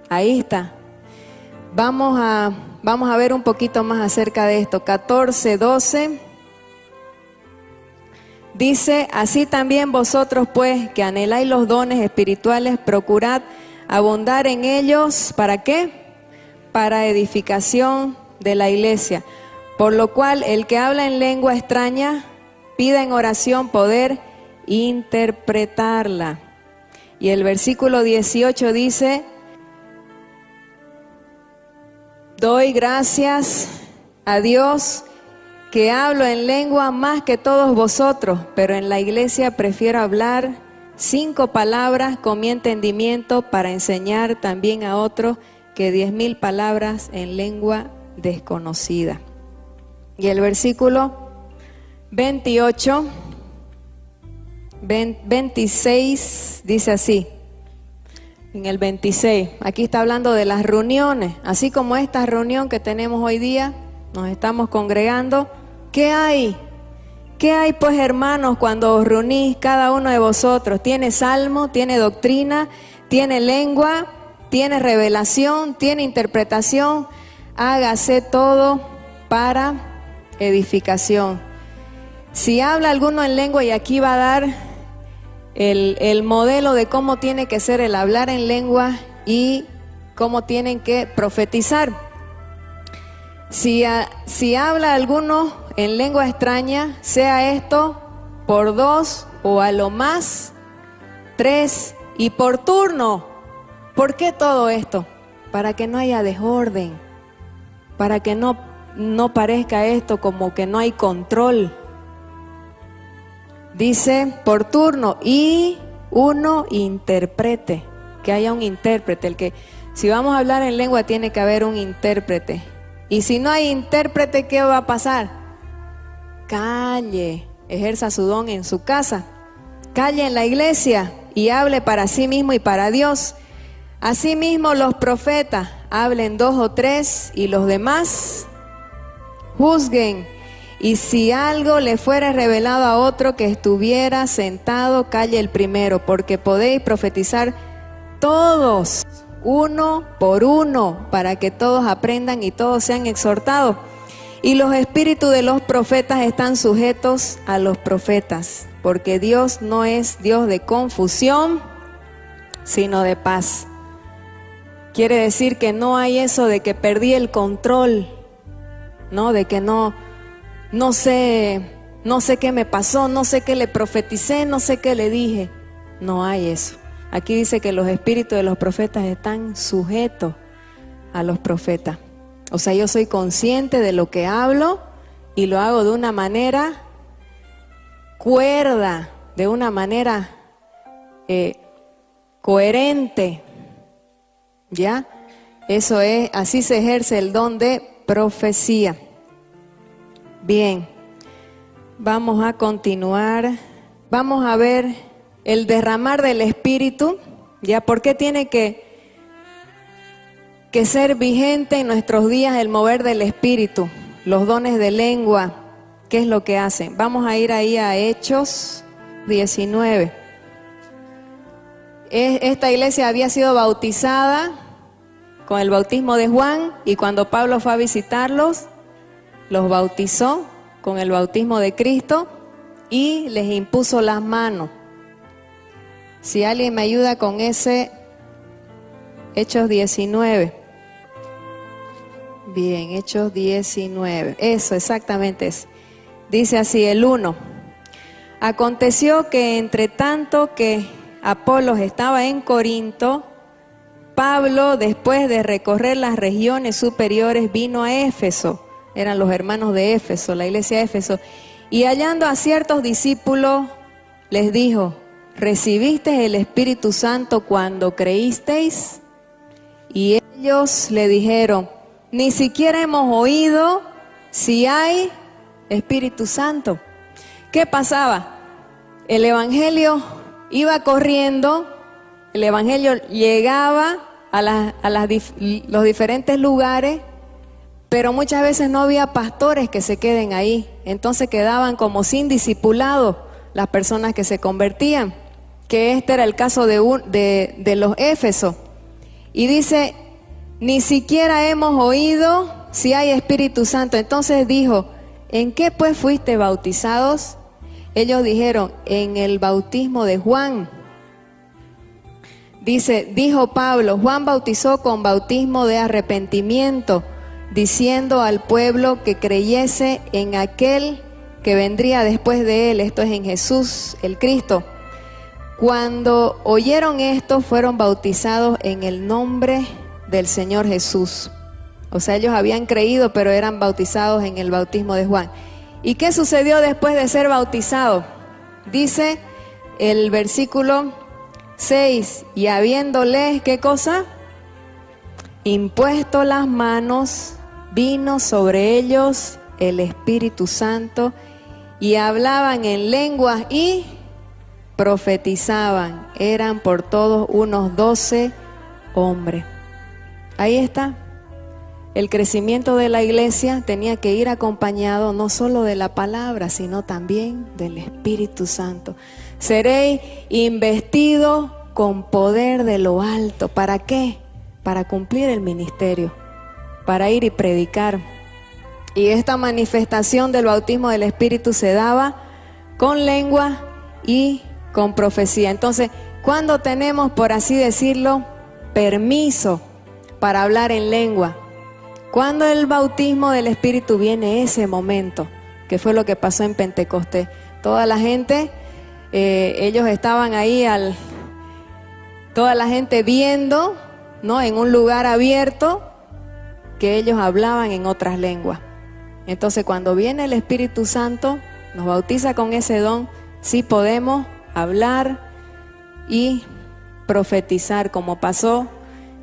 Ahí está. Vamos a ver un poquito más acerca de esto. 14:12. Dice, así también vosotros pues, que anheláis los dones espirituales, procurad abundar en ellos. ¿Para qué? Para edificación de la iglesia. Por lo cual, el que habla en lengua extraña, pida en oración poder interpretarla. Y el versículo 18 dice, doy gracias a Dios que hablo en lengua más que todos vosotros, pero en la iglesia prefiero hablar 5 palabras con mi entendimiento para enseñar también a otros que 10,000 palabras en lengua desconocida. Y el versículo 26 dice así, en el 26, aquí está hablando de las reuniones, así como esta reunión que tenemos hoy día, nos estamos congregando. ¿Qué hay? ¿Qué hay pues, hermanos, cuando os reunís cada uno de vosotros? ¿Tiene salmo? ¿Tiene doctrina? ¿Tiene lengua? ¿Tiene revelación? ¿Tiene interpretación? Hágase todo para edificación. Si habla alguno en lengua, y aquí va a dar el modelo de cómo tiene que ser el hablar en lengua y cómo tienen que profetizar. Si habla alguno en lengua extraña, sea esto por 2 o a lo más 3 y por turno. ¿Por qué todo esto? Para que no haya desorden, para que no parezca esto como que no hay control. Dice por turno y uno interprete, que haya un intérprete. Si vamos a hablar en lengua tiene que haber un intérprete. Y si no hay intérprete, ¿qué va a pasar? Calle, ejerza su don en su casa, calle en la iglesia y hable para sí mismo y para Dios. Asimismo los profetas hablen 2 o 3 y los demás juzguen. Y si algo le fuera revelado a otro que estuviera sentado, calle el primero, porque podéis profetizar todos, uno por uno, para que todos aprendan y todos sean exhortados. Y los espíritus de los profetas están sujetos a los profetas, porque Dios no es Dios de confusión, sino de paz. Quiere decir que no hay eso de que perdí el control, ¿no? De que no sé qué me pasó, no sé qué le profeticé, no sé qué le dije. No hay eso. Aquí dice que los espíritus de los profetas están sujetos a los profetas. O sea, yo soy consciente de lo que hablo y lo hago de una manera cuerda, de una manera coherente. ¿Ya? Eso es, así se ejerce el don de profecía. Bien, vamos a continuar. Vamos a ver el derramar del Espíritu. ¿Ya? ¿Por qué tiene que ser vigente en nuestros días el mover del Espíritu? Los dones de lengua, ¿qué es lo que hacen? Vamos a ir ahí a Hechos 19. Esta iglesia había sido bautizada con el bautismo de Juan, y cuando Pablo fue a visitarlos, los bautizó con el bautismo de Cristo y les impuso las manos. Si alguien me ayuda con ese Hechos 19. Bien, Hechos 19. Eso, exactamente es. Dice así el 1. Aconteció que entre tanto que Apolos estaba en Corinto, Pablo, después de recorrer las regiones superiores, vino a Éfeso. Eran los hermanos de Éfeso, la iglesia de Éfeso. Y hallando a ciertos discípulos, les dijo: ¿recibisteis el Espíritu Santo cuando creísteis? Y ellos le dijeron: ni siquiera hemos oído si hay Espíritu Santo. ¿Qué pasaba? El evangelio iba corriendo, el evangelio llegaba a los diferentes lugares, pero muchas veces no había pastores que se queden ahí. Entonces quedaban como sin discipulado las personas que se convertían, que este era el caso de los Éfesos. Y dice: ni siquiera hemos oído si hay Espíritu Santo. Entonces dijo: ¿en qué pues fuiste bautizados? Ellos dijeron: en el bautismo de Juan. Dijo Pablo: Juan bautizó con bautismo de arrepentimiento, diciendo al pueblo que creyese en aquel que vendría después de él, esto es, en Jesús el Cristo. Cuando oyeron esto, fueron bautizados en el nombre del Señor Jesús. O sea, ellos habían creído, pero eran bautizados en el bautismo de Juan. ¿Y qué sucedió después de ser bautizados? Dice el versículo 6, y habiéndoles, ¿qué cosa? Impuesto las manos, vino sobre ellos el Espíritu Santo, y hablaban en lenguas y profetizaban. Eran por todos unos 12 hombres. Ahí está. El crecimiento de la iglesia tenía que ir acompañado no solo de la palabra, sino también del Espíritu Santo. Seréis investidos con poder de lo alto. ¿Para qué? Para cumplir el ministerio, para ir y predicar. Y esta manifestación del bautismo del Espíritu se daba con lengua y con profecía. Entonces, ¿cuándo tenemos, por así decirlo, permiso para hablar en lengua? Cuando el bautismo del Espíritu viene, ese momento, que fue lo que pasó en Pentecostés. Toda la gente, ellos estaban ahí, toda la gente viendo, ¿no?, en un lugar abierto, que ellos hablaban en otras lenguas. Entonces, cuando viene el Espíritu Santo, nos bautiza con ese don, sí podemos hablar y profetizar, como pasó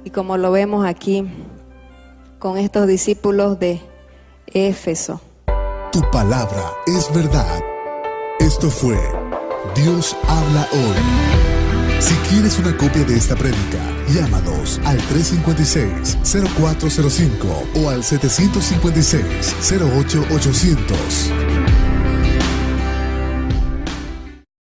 y como lo vemos aquí con estos discípulos de Éfeso. Tu palabra es verdad. Esto fue Dios habla hoy. Si quieres una copia de esta prédica, llámanos al 356-0405 o al 756-08800.